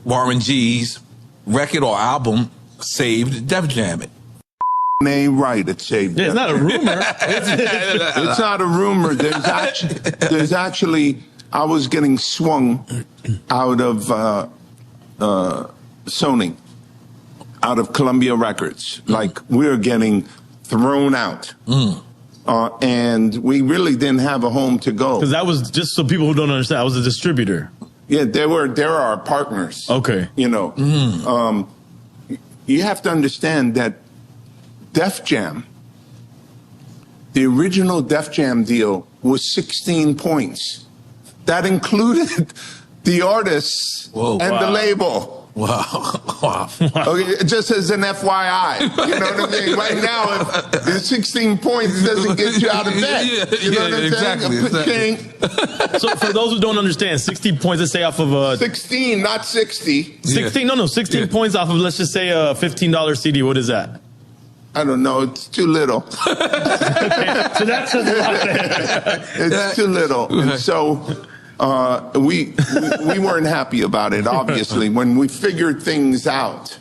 Warren G's record or album saved Def Jam it. Ain't right, it saved It's not a rumor. It's not a rumor. There's actually, I was getting swung out of Sony, out of Columbia Records. Like, we were getting thrown out. And we really didn't have a home to go. Because that was, just so people who don't understand, I was a distributor. Yeah, there are our partners. Okay. You know, you have to understand that Def Jam, the original Def Jam deal was 16 points. That included the artists the label. Wow. Okay, just as an FYI, you know what I mean? Right now, if the 16 points doesn't get you out of bed, you know what I'm saying? Exactly. So for those who don't understand, 60 points, let's say off of 16, not 60. 16, no, 16 points off of, let's just say a $15 CD. What is that? I don't know. It's too little. So that's a lot. It's too little. And so we weren't happy about it, obviously, when we figured things out,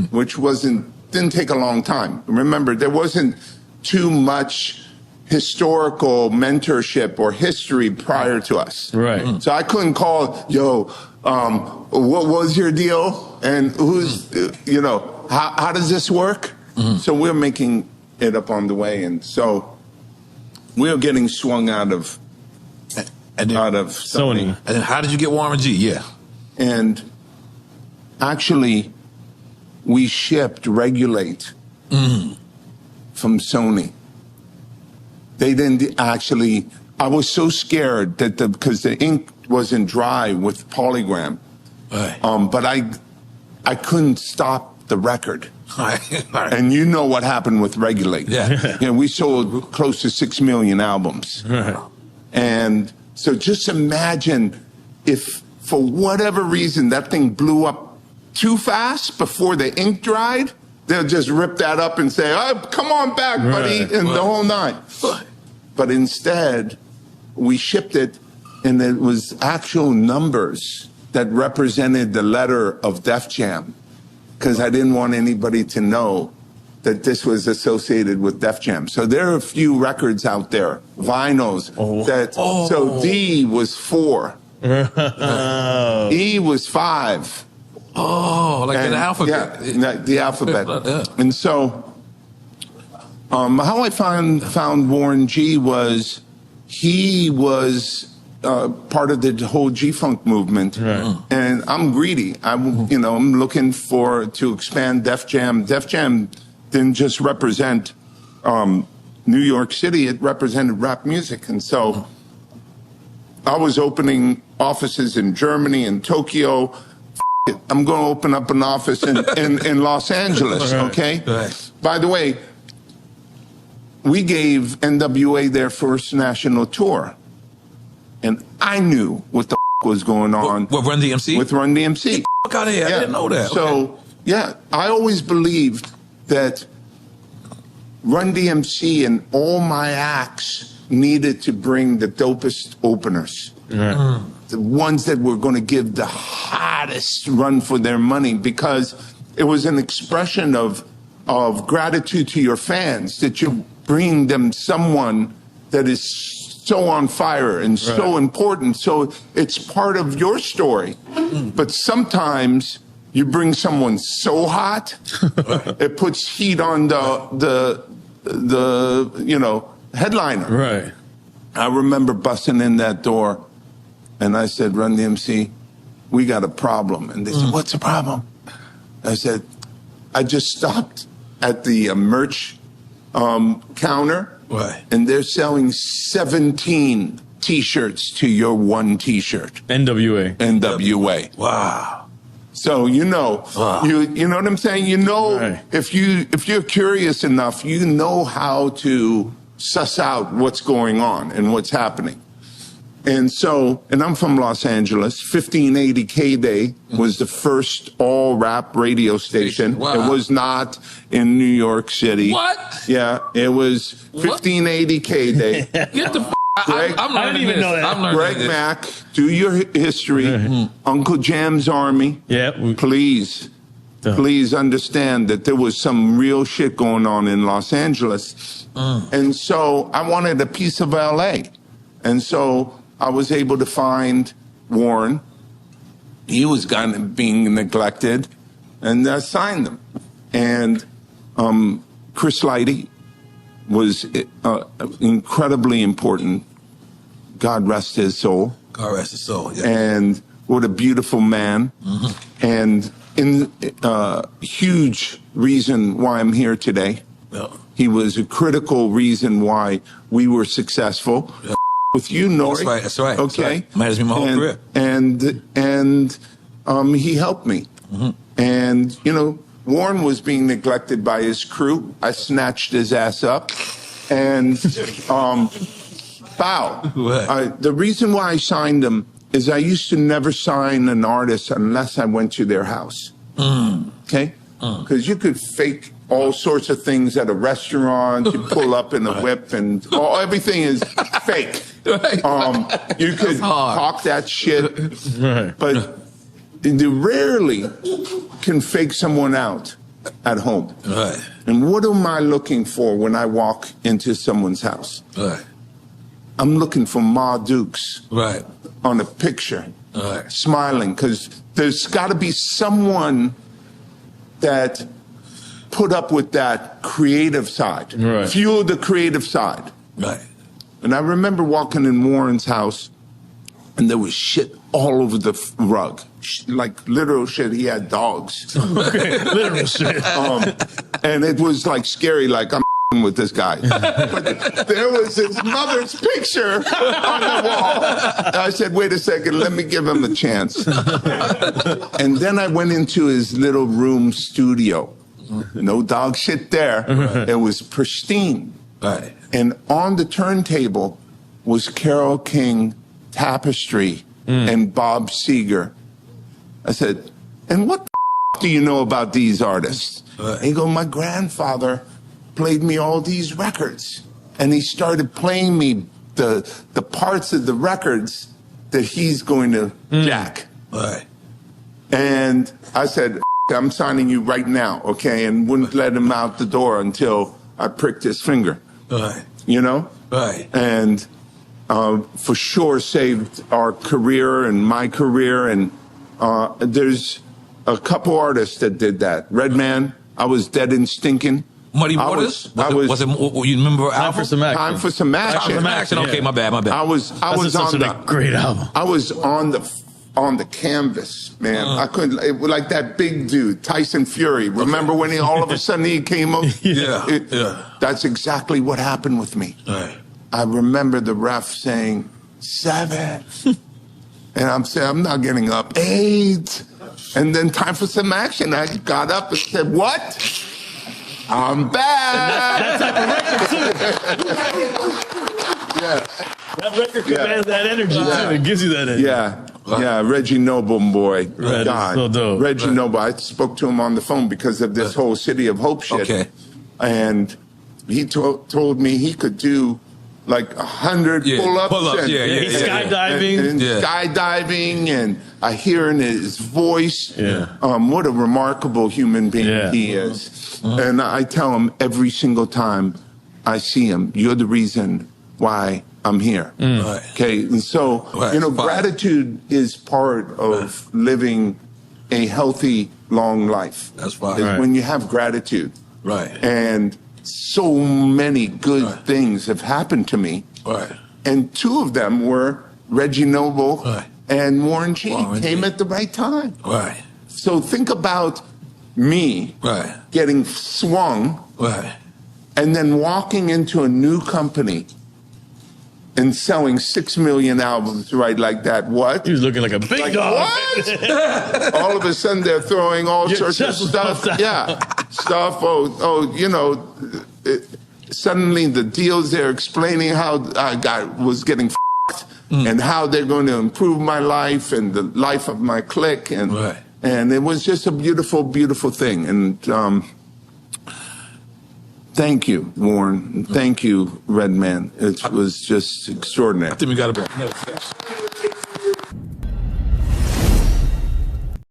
which didn't take a long time. Remember, there wasn't too much historical mentorship or history prior to us. Right. So I couldn't call, what was your deal? And who's, how does this work? So we're making it up on the way. And so we're getting swung out of Sony. And then how did you get Warren G? Yeah. And actually, we shipped Regulate from Sony. They didn't actually, I was so scared that because the ink wasn't dry with Polygram. Right. But I couldn't stop the record. Right. And you know what happened with Regulate. Yeah. We sold close to 6 million albums. Right. And so just imagine if, for whatever reason, that thing blew up too fast before the ink dried, they'll just rip that up and say, oh, come on back, buddy, and the whole nine. But instead, we shipped it, and it was actual numbers that represented the letter of Def Jam, because I didn't want anybody to know that this was associated with Def Jam. So there are a few records out there, vinyls, so D was 4. E was 5. Oh, like the alphabet. Yeah, the alphabet. And so how I found Warren G was he was part of the whole G-Funk movement. Right. And I'm greedy. I'm looking to expand Def Jam. Def Jam didn't just represent New York City, it represented rap music. And so I was opening offices in Germany and Tokyo. I'm going to open up an office in Los Angeles, okay? Right. By the way, we gave NWA their first national tour. And I knew what the was going on. With Run DMC? With Run DMC. Get the fuck out of here. I didn't know that. So, I always believed that Run DMC and all my acts needed to bring the dopest openers. The ones that were going to give the hottest run for their money, because it was an expression of gratitude to your fans that you bring them someone that is so on fire and so important. So it's part of your story. But sometimes you bring someone so hot, it puts heat on the headliner. Right. I remember busting in that door, and I said, Run DMC, we got a problem. And they said, what's the problem? I said, I just stopped at the merch counter, and they're selling 17 T-shirts to your one T-shirt. NWA. Wow. So you know what I'm saying? If you're curious enough, you know how to suss out what's going on and what's happening. And I'm from Los Angeles. 1580 K-Day was the first all-rap radio station. Wow. It was not in New York City. What? Yeah, it was 1580 K-Day. Get the f*** I'm I didn't even know that. I'm learning Greg this. Mack, do your history. Uncle Jam's Army. Yeah. Please understand that there was some real shit going on in Los Angeles. And so I wanted a piece of LA. And so I was able to find Warren. He was kind of being neglected, and I signed them. And Chris Lighty was incredibly important. God rest his soul. God rest his soul. Yeah. And what a beautiful man. And huge reason why I'm here today. Yeah. He was a critical reason why we were successful. Yeah. With you, Nori. That's right. Okay. That's right. Might as be my whole career. And he helped me. And, you know, Warren was being neglected by his crew. I snatched his ass up. And, the reason why I signed him is I used to never sign an artist unless I went to their house. Okay? Because you could fake all sorts of things at a restaurant. You pull up in a whip and everything is fake. Right. You could talk that shit. Right. But you rarely can fake someone out at home. Right. And what am I looking for when I walk into someone's house? Right. I'm looking for Ma Dukes. Right. On a picture. Right. Smiling. Because there's got to be someone that put up with that creative side. Right. Fuel the creative side. Right. And I remember walking in Warren's house, and there was shit all over the rug. Like literal shit. He had dogs. Literal shit. And it was like scary, like I'm with this guy. But there was his mother's picture on the wall. I said, wait a second, let me give him a chance. And then I went into his little room studio. No dog shit there. It was pristine. Right. And on the turntable was Carole King Tapestry and Bob Seger. I said, and what the do you know about these artists? Right. He goes, my grandfather played me all these records. And he started playing me the parts of the records that he's going to jack. Right. And I said, I'm signing you right now, okay? And wouldn't let him out the door until I pricked his finger. Right. You know? Right. And for sure saved our career and my career. And there's a couple artists that did that. Redman, I was dead and stinking. Muddy Waters? Was it you remember Time for some action. Time for some action. Time for some action. Okay, my bad. I was on a great album. I was on the canvas, man. I couldn't, it was like that big dude, Tyson Fury. Remember when all of a sudden he came up? Yeah. That's exactly what happened with me. Right. I remember the ref saying 7. And I'm saying, I'm not getting up. 8. And then time for some action. I got up and said, what? I'm back. That type of record, too. Yes. That record commands that energy, too. It gives you that energy. Yeah, Reggie Noble, boy. Right, God. so dope. Reggie Noble, I spoke to him on the phone because of this whole City of Hope shit. Okay. And he told me he could do like 100 pull-ups. He's skydiving. And skydiving, and I hear in his voice what a remarkable human being he is. And I tell him every single time I see him, you're the reason why I'm here. Right. Okay, and so, you know, gratitude is part of living a healthy, long life. That's fine. Is when you have gratitude. Right. And so many good things have happened to me. Right. And 2 of them were Reggie Noble and Warren G. Came at the right time. Right. So think about me getting swung and then walking into a new company and selling 6 million albums right like that. What? He was looking like a big dog. What? All of a sudden they're throwing all sorts of stuff. Stuff. You know, suddenly the deals, they're explaining how I was getting f***ed and how they're going to improve my life and the life of my clique. And it was just a beautiful, beautiful thing. And Thank you, Warren. Thank you, Redman. It was just extraordinary. I think we got a